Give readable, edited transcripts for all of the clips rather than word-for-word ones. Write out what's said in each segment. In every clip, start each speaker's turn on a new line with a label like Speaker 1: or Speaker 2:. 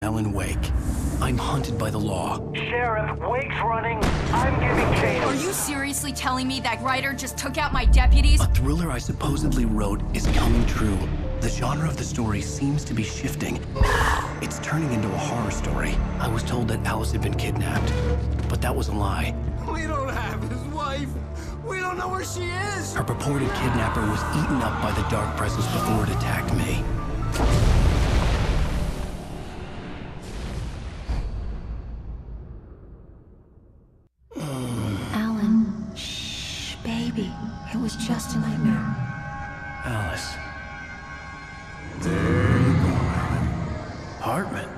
Speaker 1: Alan Wake. I'm hunted by the law.
Speaker 2: Sheriff, Wake's running. I'm giving chase.
Speaker 3: Are you seriously telling me that writer just took out my deputies?
Speaker 1: A thriller I supposedly wrote is coming true. The genre of the story seems to be shifting. It's turning into a horror story. I was told that Alice had been kidnapped, but that was a lie.
Speaker 4: We don't have his wife. We don't know where she is.
Speaker 1: Her purported kidnapper was eaten up by the dark presence before it attacked me.
Speaker 5: Alan, shh, baby. It was just a nightmare.
Speaker 1: Alice.
Speaker 4: There you go, Alan.
Speaker 1: Hartman.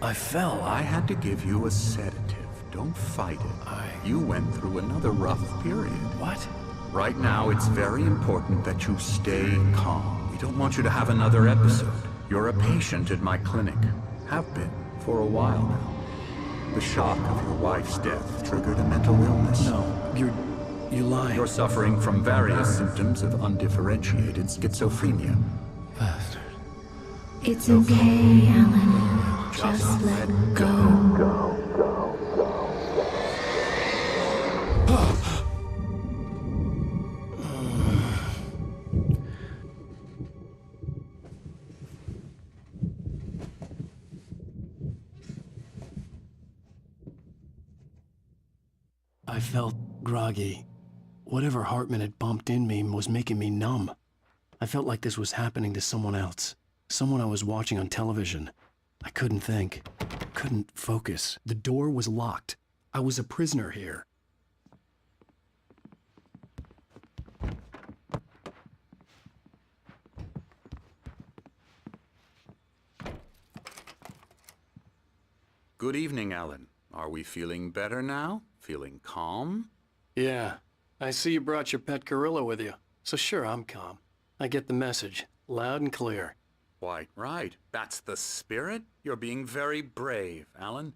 Speaker 1: I fell.
Speaker 4: I had to give you a sedative. Don't fight it. You went through another rough period.
Speaker 1: What?
Speaker 4: Right now, it's very important that you stay calm. We don't want you to have another episode. You're a patient at my clinic. Have been for a while now. The shock of your wife's death triggered a mental illness.
Speaker 1: No, you're lying.
Speaker 4: You're suffering from various symptoms of undifferentiated schizophrenia.
Speaker 1: Bastard.
Speaker 5: It's okay, Alan. Just let go.
Speaker 1: I felt groggy. Whatever Hartman had bumped in me was making me numb. I felt like this was happening to someone else. Someone I was watching on television. I couldn't think. Couldn't focus. The door was locked. I was a prisoner here.
Speaker 4: Good evening, Alan. Are we feeling better now? Feeling calm?
Speaker 1: Yeah. I see you brought your pet gorilla with you. So sure, I'm calm. I get the message. Loud and clear.
Speaker 4: Quite right. That's the spirit. You're being very brave, Alan.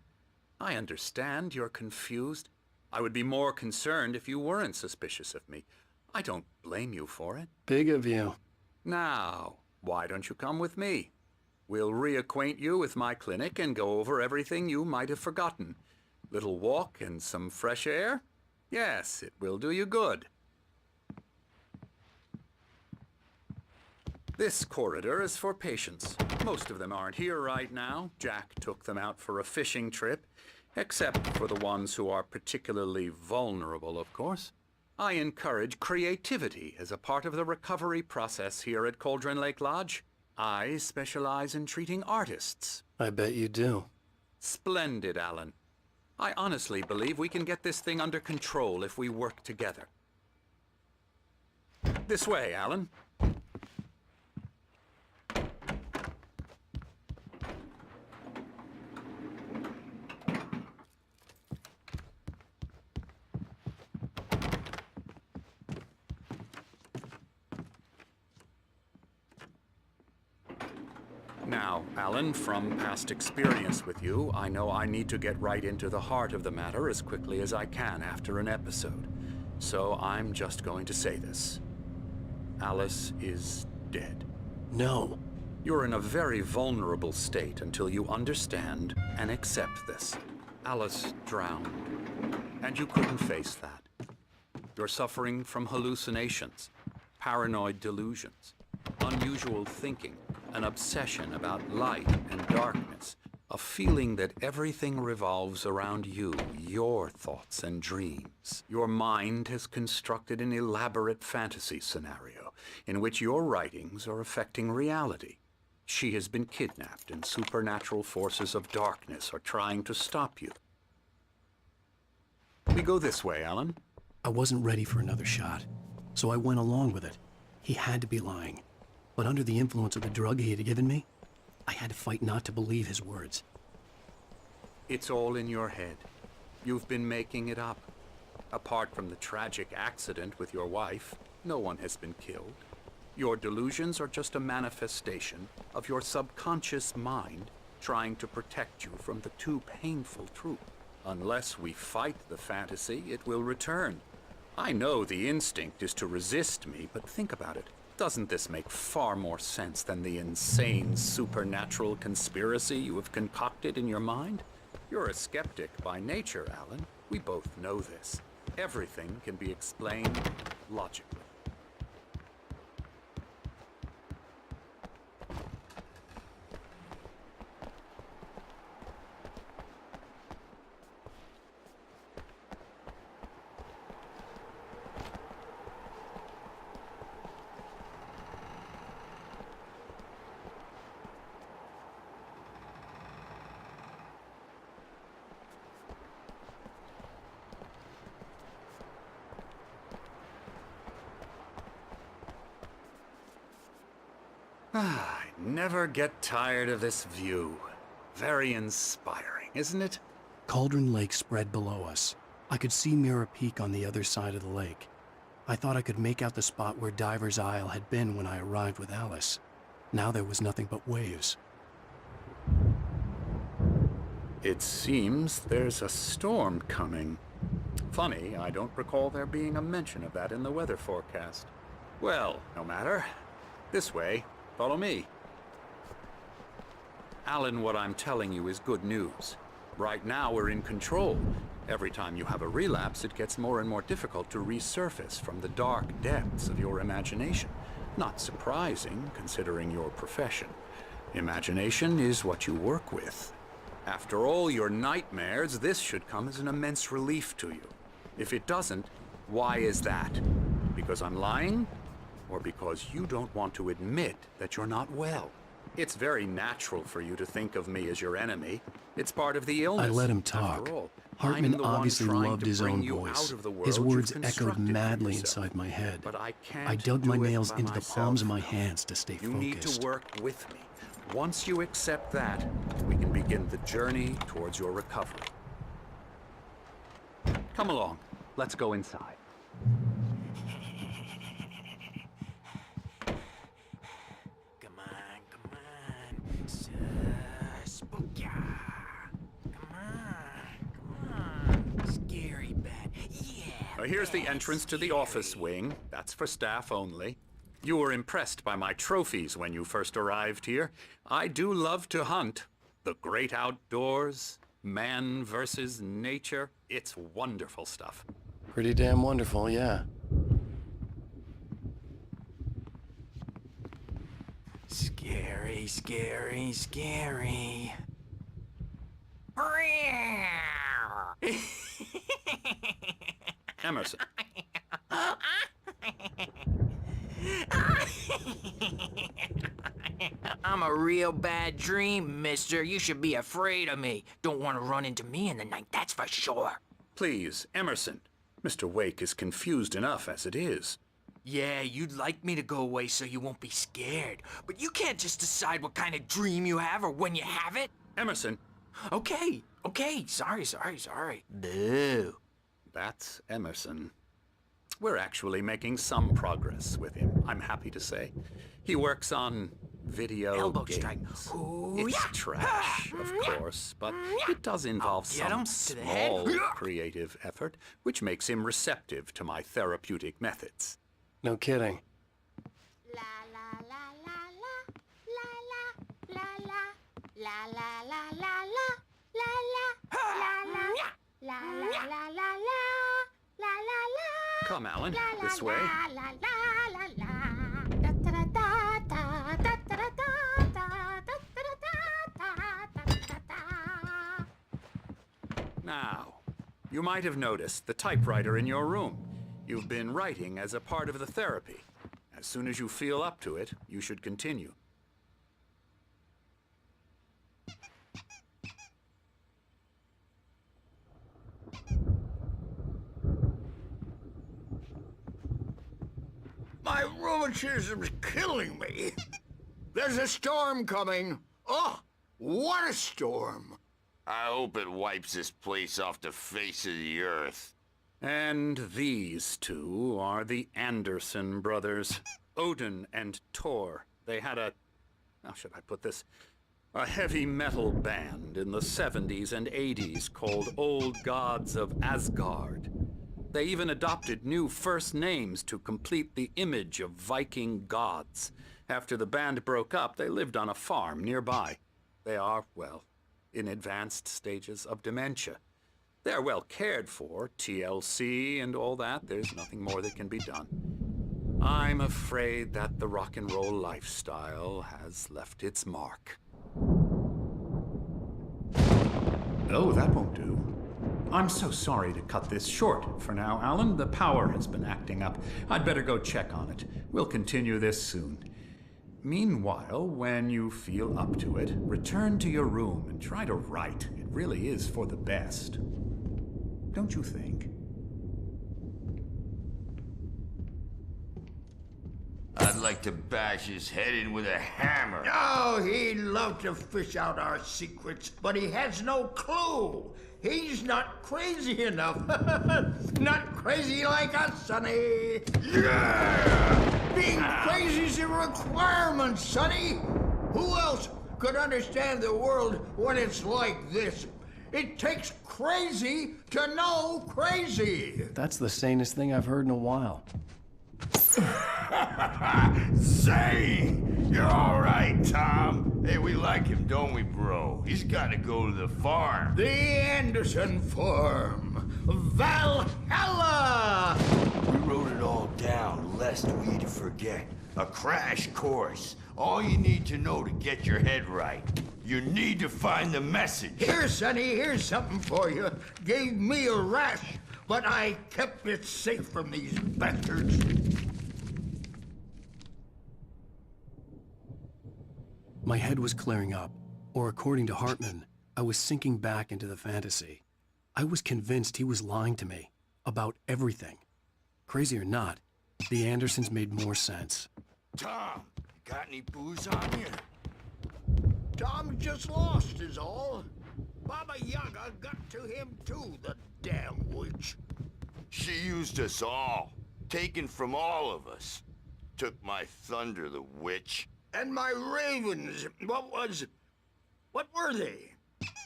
Speaker 4: I understand you're confused. I would be more concerned if you weren't suspicious of me. I don't blame you for it.
Speaker 1: Big of you.
Speaker 4: Now, why don't you come with me? We'll reacquaint you with my clinic and go over everything you might have forgotten. Little walk and some fresh air? Yes, it will do you good. This corridor is for patients. Most of them aren't here right now. Jack took them out for a fishing trip, except for the ones who are particularly vulnerable, of course. I encourage creativity as a part of the recovery process here at Cauldron Lake Lodge. I specialize in treating artists.
Speaker 1: I bet you do.
Speaker 4: Splendid, Alan. I honestly believe we can get this thing under control if we work together. This way, Alan. Now, Alan, from past experience with you, I know I need to get right into the heart of the matter as quickly as I can after an episode. So I'm just going to say this. Alice is dead.
Speaker 1: No.
Speaker 4: You're in a very vulnerable state until you understand and accept this. Alice drowned, and you couldn't face that. You're suffering from hallucinations, paranoid delusions, unusual thinking, an obsession about light and darkness, a feeling that everything revolves around you, your thoughts and dreams. Your mind has constructed an elaborate fantasy scenario in which your writings are affecting reality. She has been kidnapped and supernatural forces of darkness are trying to stop you. We go this way, Alan.
Speaker 1: I wasn't ready for another shot, so I went along with it. He had to be lying. But under the influence of the drug he had given me, I had to fight not to believe his words.
Speaker 4: It's all in your head. You've been making it up. Apart from the tragic accident with your wife, no one has been killed. Your delusions are just a manifestation of your subconscious mind trying to protect you from the too painful truth. Unless we fight the fantasy, it will return. I know the instinct is to resist me, but think about it. Doesn't this make far more sense than the insane supernatural conspiracy you have concocted in your mind? You're a skeptic by nature, Alan. We both know this. Everything can be explained logically. I never get tired of this view. Very inspiring, isn't it?
Speaker 1: Cauldron Lake spread below us. I could see Mirror Peak on the other side of the lake. I thought I could make out the spot where Diver's Isle had been when I arrived with Alice. Now there was nothing but waves.
Speaker 4: It seems there's a storm coming. Funny, I don't recall there being a mention of that in the weather forecast. Well, no matter. This way. Follow me. Alan, what I'm telling you is good news. Right now we're in control. Every time you have a relapse, it gets more and more difficult to resurface from the dark depths of your imagination. Not surprising, considering your profession. Imagination is what you work with. After all your nightmares, this should come as an immense relief to you. If it doesn't, why is that? Because I'm lying? Or because you don't want to admit that you're not well? It's very natural for you to think of me as your enemy. It's part of the illness.
Speaker 1: I let him talk.
Speaker 4: After all,
Speaker 1: Hartman
Speaker 4: I'm the one
Speaker 1: obviously
Speaker 4: trying
Speaker 1: loved
Speaker 4: to
Speaker 1: his
Speaker 4: bring
Speaker 1: own
Speaker 4: you
Speaker 1: voice.
Speaker 4: out of the world
Speaker 1: His
Speaker 4: you've
Speaker 1: words echoed
Speaker 4: constructed for
Speaker 1: madly
Speaker 4: yourself.
Speaker 1: inside my head.
Speaker 4: But I can't
Speaker 1: I dug
Speaker 4: do
Speaker 1: my
Speaker 4: it
Speaker 1: nails
Speaker 4: by
Speaker 1: into the
Speaker 4: myself.
Speaker 1: palms of my hands to stay
Speaker 4: You
Speaker 1: focused.
Speaker 4: need to work with me. Once you accept that, we can begin the journey towards your recovery. Come along. Let's go inside.
Speaker 6: Come on. Spooky. Come on. Scary bad. Yeah.
Speaker 4: Here's the entrance to the office wing. That's for staff only. You were impressed by my trophies when you first arrived here. I do love to hunt. The great outdoors, man versus nature. It's wonderful stuff.
Speaker 1: Pretty damn wonderful, yeah.
Speaker 6: Scary.
Speaker 4: Emerson.
Speaker 6: I'm a real bad dream, mister. You should be afraid of me. Don't want to run into me in the night, that's for sure.
Speaker 4: Please, Emerson. Mr. Wake is confused enough as it is.
Speaker 6: Yeah, you'd like me to go away so you won't be scared. But you can't just decide what kind of dream you have or when you have it.
Speaker 4: Emerson.
Speaker 6: Okay. Sorry. Boo.
Speaker 4: That's Emerson. We're actually making some progress with him, I'm happy to say. He works on video
Speaker 6: Elbow
Speaker 4: games.
Speaker 6: strike. Ooh,
Speaker 4: It's
Speaker 6: yeah.
Speaker 4: trash, of course, but it does involve
Speaker 6: Get him
Speaker 4: some
Speaker 6: to the head.
Speaker 4: small creative effort, which makes him receptive to my therapeutic methods.
Speaker 1: No kidding.
Speaker 7: La la la la la la la la la la la la la la la la la la la.
Speaker 4: Come, Alan, this way. Now, you might have noticed the typewriter in your room. You've been writing as a part of the therapy. As soon as you feel up to it, you should continue.
Speaker 8: My rheumatism's killing me. There's a storm coming. Oh, what a storm.
Speaker 9: I hope it wipes this place off the face of the earth.
Speaker 4: And these two are the Anderson brothers, Odin and Tor. They had how should I put this? A heavy metal band in the 70s and 80s called Old Gods of Asgard. They even adopted new first names to complete the image of Viking gods. After the band broke up, they lived on a farm nearby. They are, well, in advanced stages of dementia. They're well cared for, TLC and all that. There's nothing more that can be done. I'm afraid that the rock and roll lifestyle has left its mark.
Speaker 10: Oh, that won't do. I'm so sorry to cut this short for now, Alan. The power has been acting up. I'd better go check on it. We'll continue this soon. Meanwhile, when you feel up to it, return to your room and try to write. It really is for the best. Don't you think?
Speaker 9: I'd like to bash his head in with a hammer.
Speaker 8: Oh, he'd love to fish out our secrets, but he has no clue. He's not crazy enough. Not crazy like us, Sonny. Yeah! Being crazy's a requirement, Sonny. Who else could understand the world when it's like this? It takes crazy to know crazy.
Speaker 1: That's the sanest thing I've heard in a while.
Speaker 9: Say, you're all right, Tom. Hey, we like him, don't we, bro? He's got to go to the farm.
Speaker 8: The Anderson Farm. Valhalla!
Speaker 9: We wrote it all down, lest we'd forget. A crash course. All you need to know to get your head right. You need to find the message.
Speaker 8: Here, Sonny, here's something for you. Gave me a rash, but I kept it safe from these bastards.
Speaker 1: My head was clearing up, or according to Hartman, I was sinking back into the fantasy. I was convinced he was lying to me about everything. Crazy or not, the Andersons made more sense.
Speaker 9: Tom, got any booze on you?
Speaker 8: Tom just lost is all. Baba Yaga got to him too, the damn witch.
Speaker 9: She used us all. Taken from all of us. Took my thunder, the witch.
Speaker 8: And my ravens, what were they?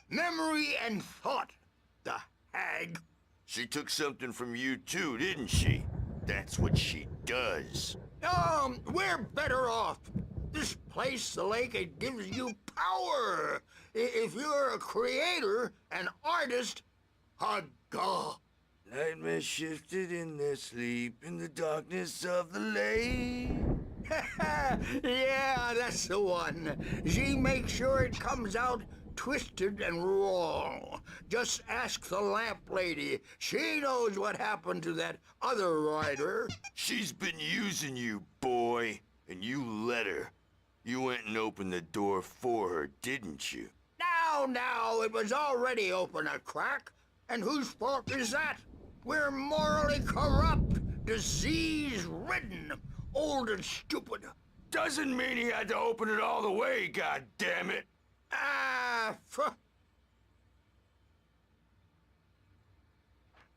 Speaker 8: Memory and thought, the hag.
Speaker 9: She took something from you too, didn't she? That's what she does.
Speaker 8: We're better off. This place, the lake, it gives you power. If you're a creator, an artist, a god.
Speaker 9: Nightmares shifted in their sleep in the darkness of the lake.
Speaker 8: Yeah, that's the one. She makes sure it comes out twisted and wrong. Just ask the lamp lady. She knows what happened to that other rider.
Speaker 9: She's been using you, boy, and you let her. You went and opened the door for her, didn't you?
Speaker 8: Now, it was already open a crack. And whose fault is that? We're morally corrupt, disease-ridden, old and stupid.
Speaker 9: Doesn't mean he had to open it all the way, goddammit.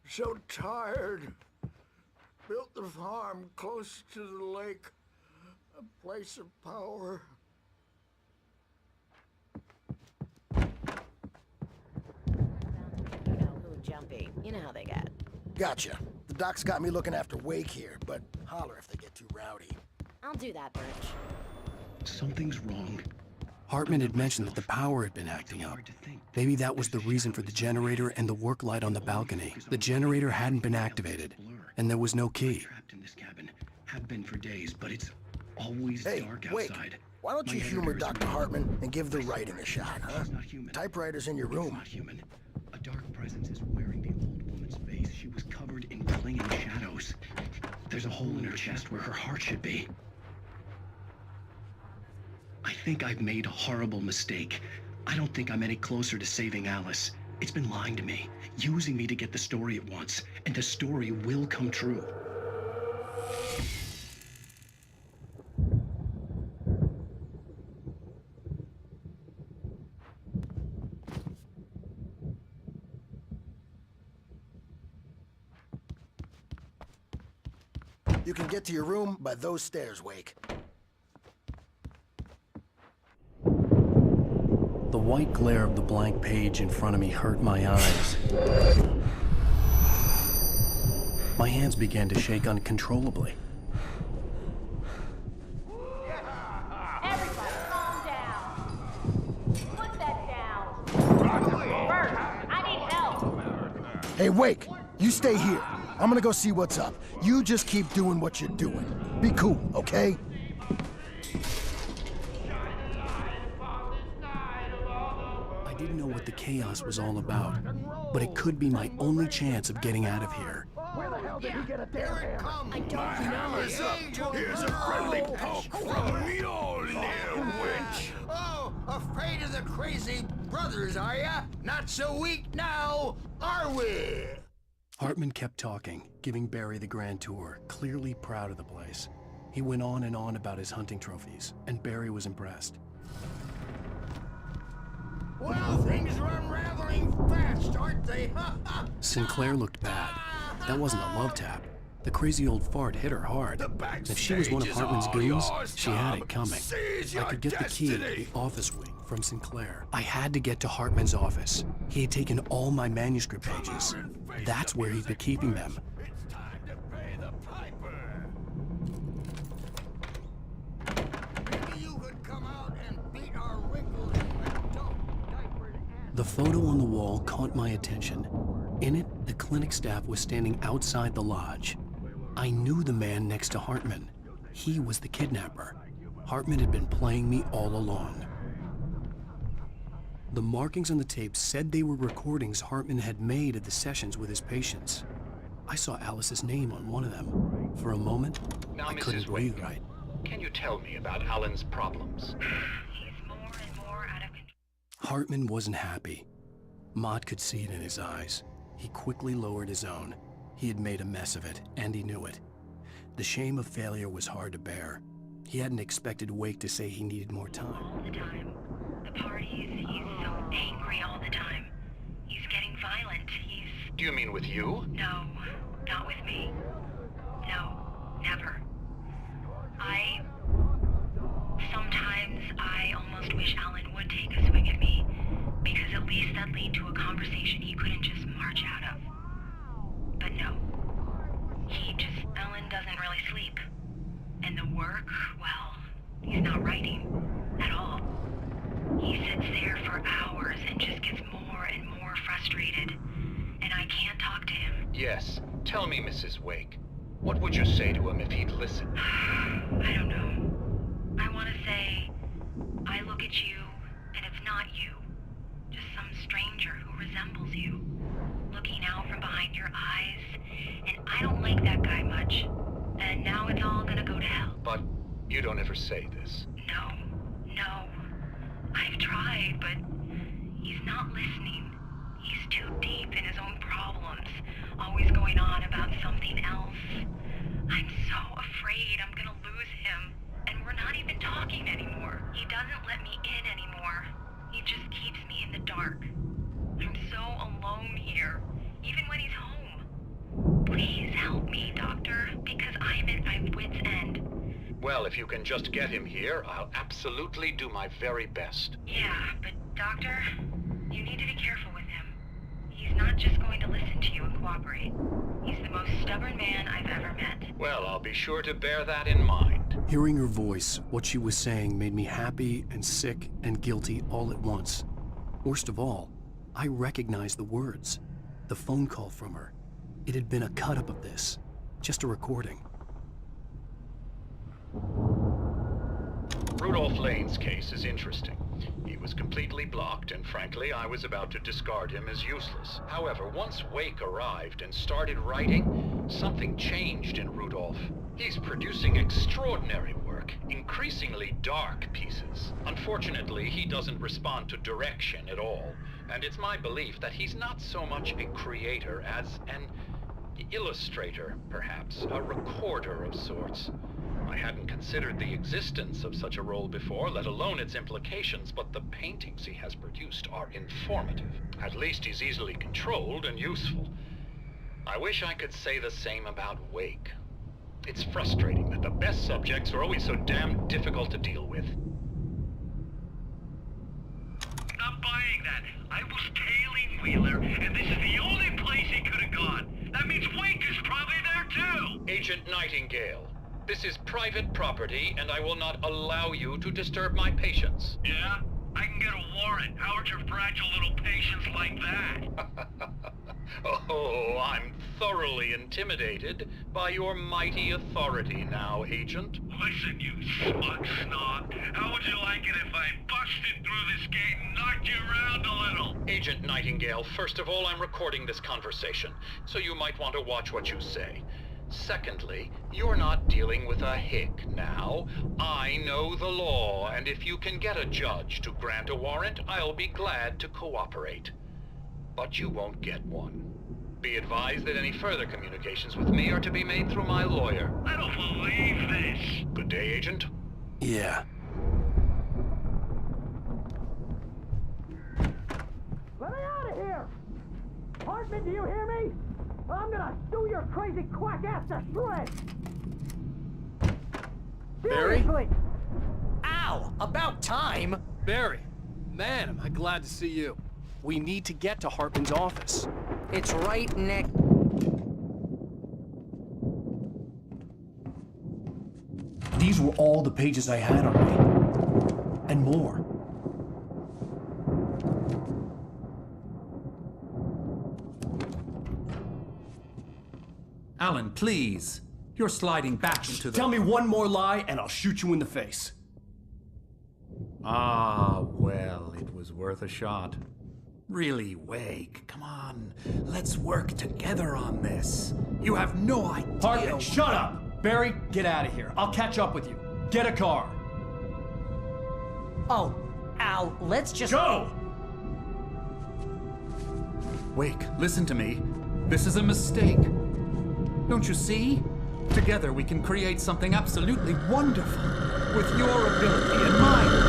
Speaker 8: So tired. Built the farm close to the lake. A place of power.
Speaker 11: Jumpy. You know how they get.
Speaker 12: Gotcha. The doc's got me looking after Wake here, but holler if they get too rowdy.
Speaker 11: I'll do that, Birch.
Speaker 1: Something's wrong. Hartman had mentioned that the power had been acting up. Maybe that was the reason for the generator and the work light on the balcony. The generator hadn't been activated, and there was no key. Trapped in this cabin. Have been for days, but it's always dark
Speaker 12: Wake,
Speaker 1: outside.
Speaker 12: why don't you humor Dr. Hartman and give the writing a shot, huh?
Speaker 1: She's not human.
Speaker 12: Typewriter's in your
Speaker 1: It's
Speaker 12: room.
Speaker 1: not human. A dark presence is wearing the old woman's face. She was covered in clinging shadows. There's a hole in her chest where her heart should be. I think I've made a horrible mistake. I don't think I'm any closer to saving Alice. It's been lying to me, using me to get the story it wants, and the story will come true.
Speaker 12: You can get to your room by those stairs, Wake.
Speaker 1: The white glare of the blank page in front of me hurt my eyes. My hands began to shake uncontrollably.
Speaker 7: Everybody, calm down. Put that down. Bert, I need help.
Speaker 12: Hey, Wake, you stay here. I'm gonna go see what's up. You just keep doing what you're doing. Be cool, okay?
Speaker 1: I didn't know what the chaos was all about, but it could be my only chance of getting out of here.
Speaker 12: Where the hell did he get a damn hammer?
Speaker 5: I don't know.
Speaker 9: Here's a friendly poke from Mjolnir, wench.
Speaker 8: Oh, afraid of the crazy brothers, are ya? Not so weak now, are we?
Speaker 1: Hartman kept talking, giving Barry the grand tour, clearly proud of the place. He went on and on about his hunting trophies, and Barry was impressed.
Speaker 8: Well, things are unraveling fast, aren't they?
Speaker 1: Sinclair looked bad. That wasn't a love tap. The crazy old fart hit her hard. If she was one of Hartman's goons, she had it coming. I could get the key to the office wing from Sinclair. I had to get to Hartman's office. He had taken all my manuscript pages. That's where he'd been keeping them.
Speaker 8: It's time to pay the piper. Maybe you could come out and beat our wrinkles and diapered ass.
Speaker 1: The photo on the wall caught my attention. In it, the clinic staff was standing outside the lodge. I knew the man next to Hartman. He was the kidnapper. Hartman had been playing me all along. The markings on the tape said they were recordings Hartman had made at the sessions with his patients. I saw Alice's name on one of them. For a moment,
Speaker 13: Now,
Speaker 1: I
Speaker 13: Mrs.
Speaker 1: couldn't breathe
Speaker 13: Wake,
Speaker 1: right.
Speaker 13: Can you tell me about Alan's problems?
Speaker 5: He's more and more out of control.
Speaker 1: Hartman wasn't happy. Mott could see it in his eyes. He quickly lowered his own. He had made a mess of it, and he knew it. The shame of failure was hard to bear. He hadn't expected Wake to say he needed more time.
Speaker 5: All the time. The parties, he's so angry all the time. He's getting violent.
Speaker 13: Do you mean with you?
Speaker 5: No, not with me. No, never. Sometimes I almost wish Alan would take a swing at me, because at least that'd lead to a conversation he couldn't just march out of. But no. Alan doesn't really sleep. And the work, well, he's not writing at all. He sits there for hours and just gets more and more frustrated. And I can't talk to him.
Speaker 13: Yes. Tell me, Mrs. Wake. What would you say to him if he'd listen?
Speaker 5: I don't know. I want to say, I look at you, and it's not you. Just some stranger who resembles you. Looking out from behind your eyes. And I don't like that guy much. And now it's all gonna go to hell.
Speaker 13: But you don't ever say this.
Speaker 5: No. I've tried, but he's not listening. He's too deep in his own problems, always going on about something else. I'm so afraid I'm gonna lose him, and we're not even talking anymore. He doesn't let me in anymore. He just keeps me in the dark. I'm so alone here, even when he's home. Please help me, Doctor, because I'm at my wit's end.
Speaker 13: Well, if you can just get him here, I'll absolutely do my very best.
Speaker 5: Yeah, but Doctor, you need to be careful with him. He's not just going to listen to you and cooperate. He's the most stubborn man I've ever met.
Speaker 13: Well, I'll be sure to bear that in mind.
Speaker 1: Hearing her voice, what she was saying made me happy and sick and guilty all at once. Worst of all, I recognized the words. The phone call from her. It had been a cut-up of this. Just a recording.
Speaker 13: Rudolph Lane's case is interesting. He was completely blocked, and frankly, I was about to discard him as useless. However, once Wake arrived and started writing, something changed in Rudolph. He's producing extraordinary work, increasingly dark pieces. Unfortunately, he doesn't respond to direction at all, and it's my belief that he's not so much a creator as an illustrator, perhaps, a recorder of sorts. I hadn't considered the existence of such a role before, let alone its implications, but the paintings he has produced are informative. At least he's easily controlled and useful. I wish I could say the same about Wake. It's frustrating that the best subjects are always so damn difficult to deal with.
Speaker 2: Not buying that. I was tailing Wheeler, and this is the only place he could have gone. That means Wake is probably there
Speaker 13: Agent Nightingale. This is private property, and I will not allow you to disturb my patients.
Speaker 2: Yeah? I can get a warrant. How would your fragile little patients like that?
Speaker 13: Oh, I'm thoroughly intimidated by your mighty authority now, Agent.
Speaker 2: Listen, you smug snob. How would you like it if I busted through this gate and knocked you around a little?
Speaker 13: Agent Nightingale, first of all, I'm recording this conversation, so you might want to watch what you say. Secondly, you're not dealing with a hick now. I know the law, and if you can get a judge to grant a warrant, I'll be glad to cooperate. But you won't get one. Be advised that any further communications with me are to be made through my lawyer.
Speaker 2: I don't believe this.
Speaker 13: Good day, Agent.
Speaker 1: Yeah.
Speaker 14: Let me out of here! Hartman, do you hear me? I'm gonna sue your crazy quack ass to shreds!
Speaker 1: Barry?
Speaker 14: Seriously! Ow! About time!
Speaker 1: Barry, man, am I glad to see you. We need to get to Hartman's office.
Speaker 14: It's right next.
Speaker 1: These were all the pages I had on me. And more.
Speaker 10: Alan, please. You're sliding back into the...
Speaker 1: Tell me one more lie and I'll shoot you in the face.
Speaker 10: Ah, well, it was worth a shot. Really, Wake, come on. Let's work together on this. You have no idea...
Speaker 1: Hartman, shut up! Barry, get out of here. I'll catch up with you. Get a car.
Speaker 14: Oh, Al, let's just...
Speaker 1: Go!
Speaker 10: Wake, listen to me. This is a mistake. Don't you see? Together we can create something absolutely wonderful. With your ability and mine.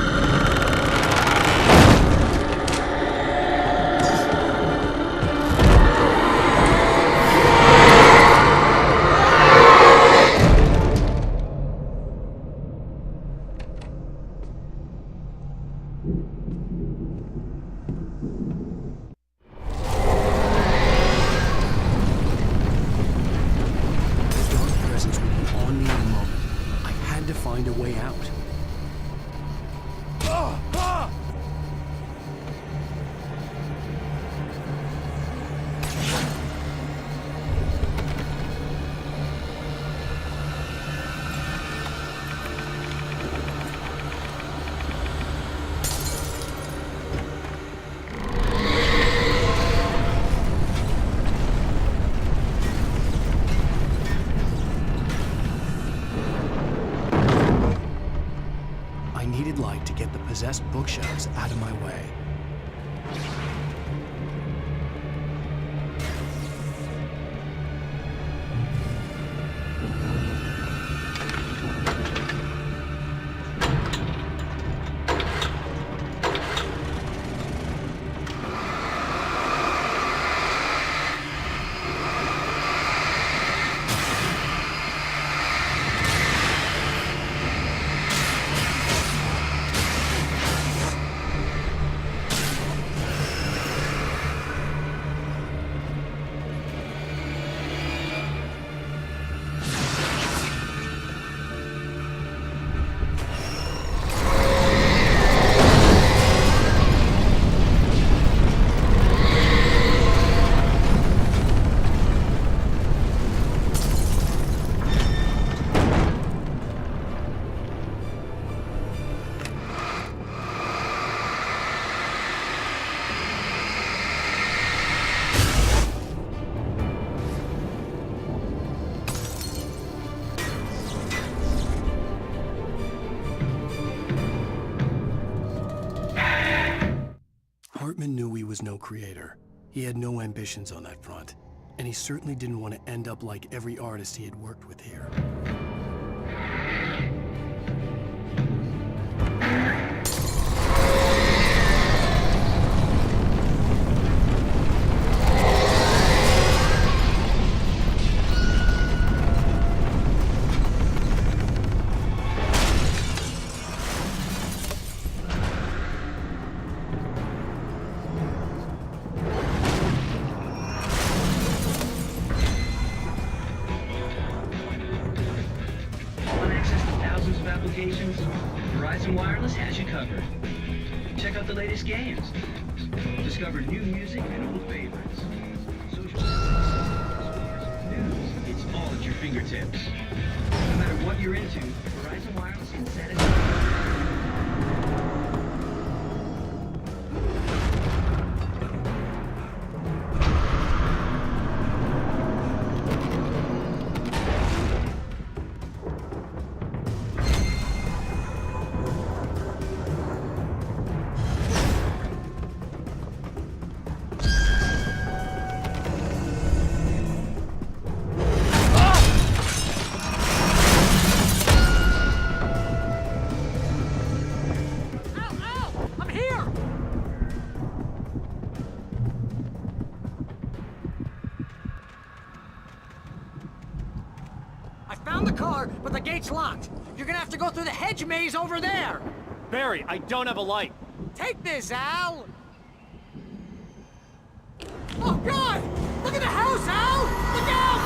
Speaker 1: Find a way out. Light to get the possessed bookshelves out of my way. Hartman knew he was no creator. He had no ambitions on that front, and he certainly didn't want to end up like every artist he had worked with here.
Speaker 15: Nice games. Discover new music and old favorites. Social networks, news, it's all at your fingertips. No matter what you're into, Verizon Wireless can set it up.
Speaker 14: The car, but the gate's locked. You're gonna have to go through the hedge maze over there.
Speaker 16: Barry, I don't have a light.
Speaker 14: Take this, Al. Oh, God! Look at the house, Al! Look out!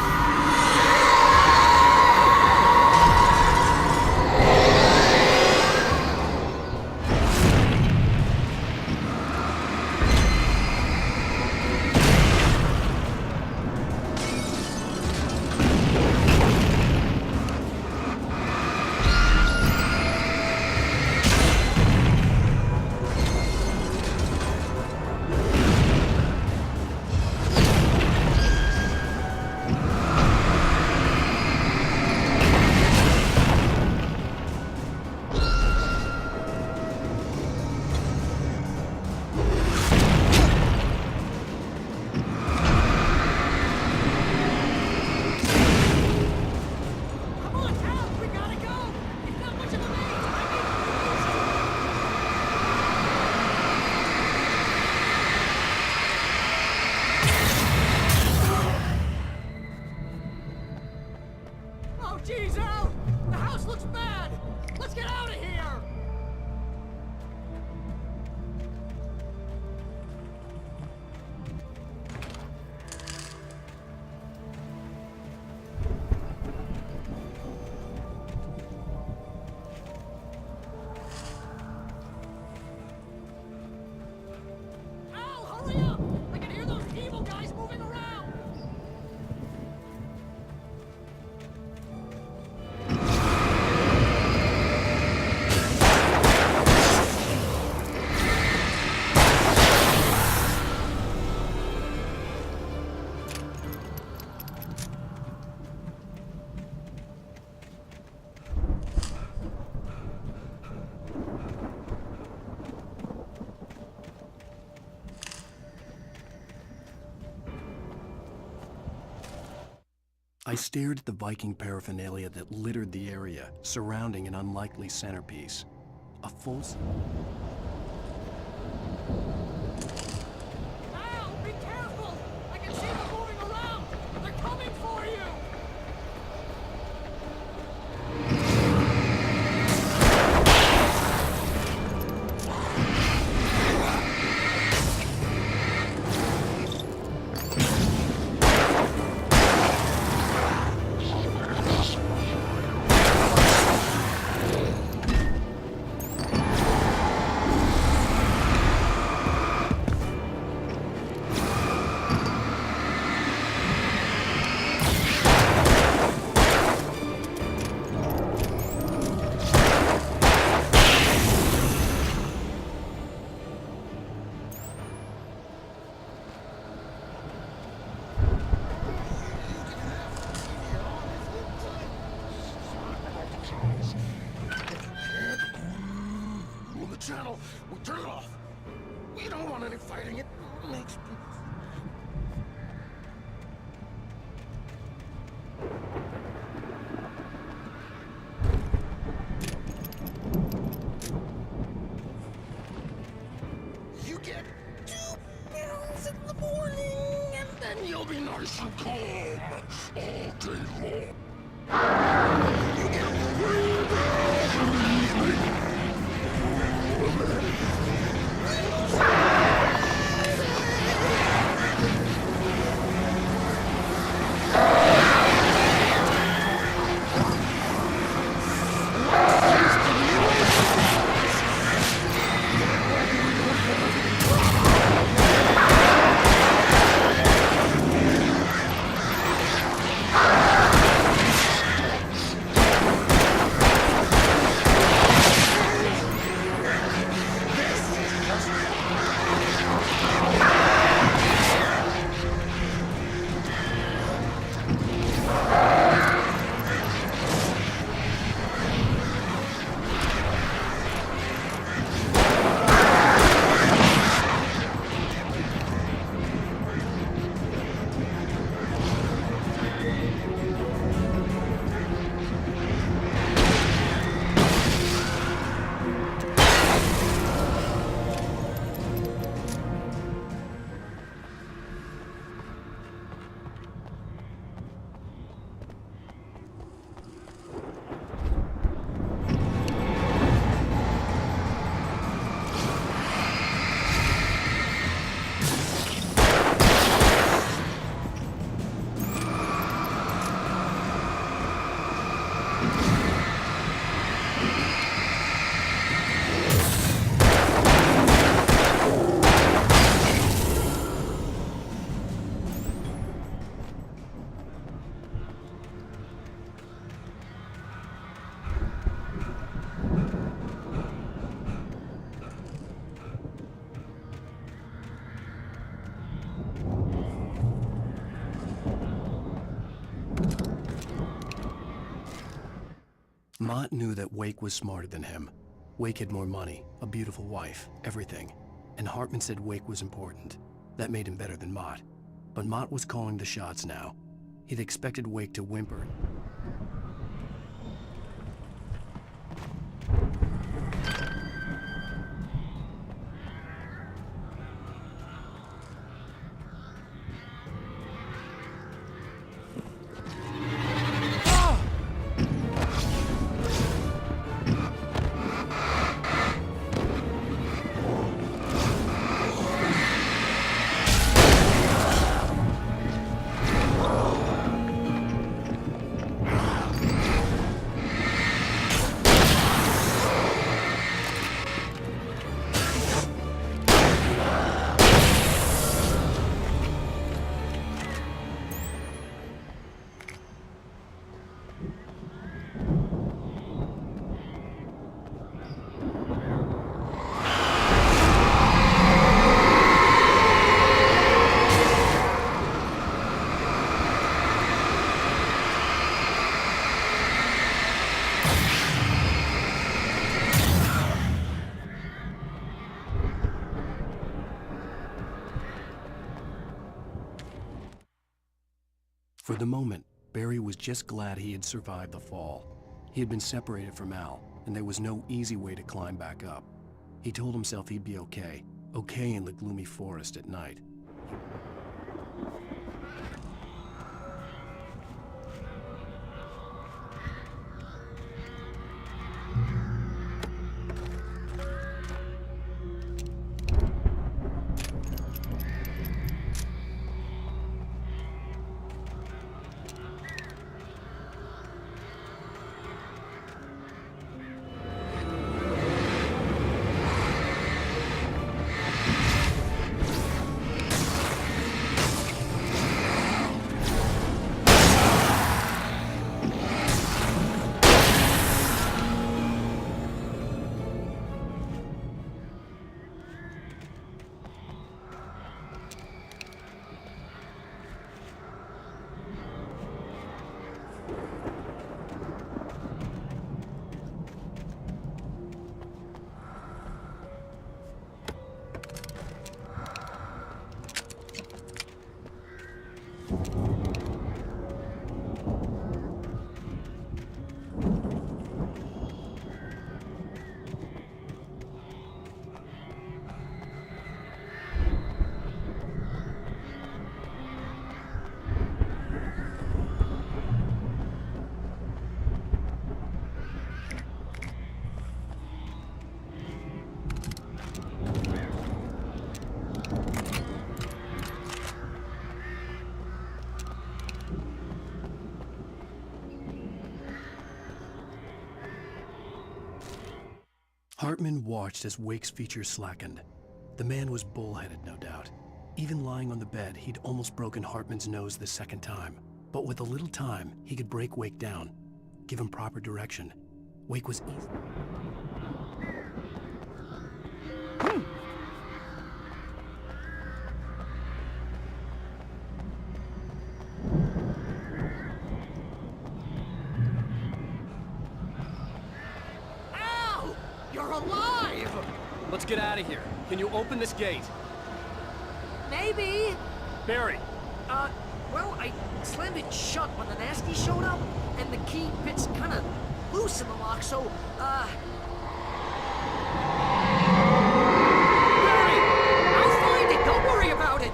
Speaker 14: Jeez, Al! The house looks bad! Let's get out of here! Al, hurry up! I can hear those evil guys moving around!
Speaker 1: I stared at the Viking paraphernalia that littered the area, surrounding an unlikely centerpiece. A full...
Speaker 14: Al, be careful! I can see them moving around! They're coming for you!
Speaker 8: Channel. We'll turn it off. We don't want any fighting. It makes me... You get 2 pills in the morning, and then you'll be nice and calm all day long. You get 3 pills in the evening.
Speaker 1: Mott knew that Wake was smarter than him. Wake had more money, a beautiful wife, everything. And Hartman said Wake was important. That made him better than Mott. But Mott was calling the shots now. He'd expected Wake to whimper. For the moment, Barry was just glad he had survived the fall. He had been separated from Al, and there was no easy way to climb back up. He told himself he'd be okay in the gloomy forest at night. Hartman watched as Wake's features slackened. The man was bullheaded, no doubt. Even lying on the bed, he'd almost broken Hartman's nose the second time. But with a little time, he could break Wake down, give him proper direction. Wake was easy.
Speaker 14: You're alive!
Speaker 16: Let's get out of here. Can you open this gate?
Speaker 14: Maybe.
Speaker 16: Barry!
Speaker 14: Well, I slammed it shut when the nasty showed up, and the key fits kinda loose in the lock, so, Barry! I'll find it! Don't worry about it!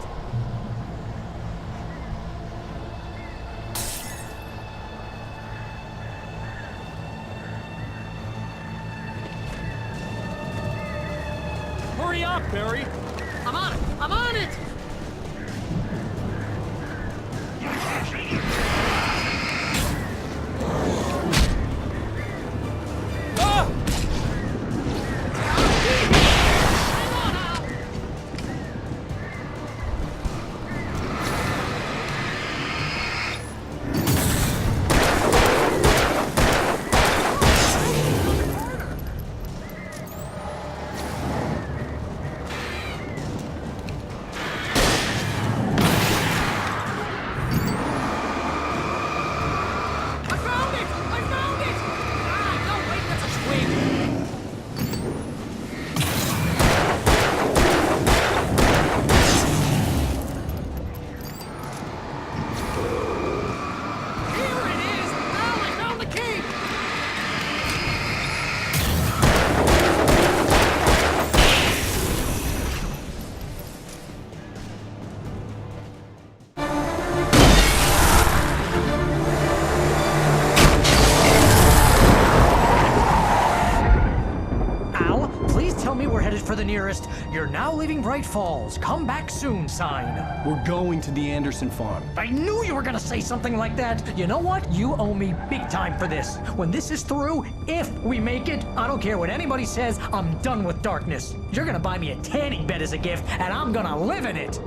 Speaker 16: Hurry up, Barry!
Speaker 14: I'm on it! I'm on it! tell me we're headed for the nearest "You're now leaving Bright Falls. Come back soon" sign.
Speaker 1: We're going to the Anderson farm.
Speaker 14: I knew you were gonna say something like that. You know what? You owe me big time for this. When this is through, if we make it, I don't care what anybody says, I'm done with darkness. You're gonna buy me a tanning bed as a gift, and I'm gonna live in it.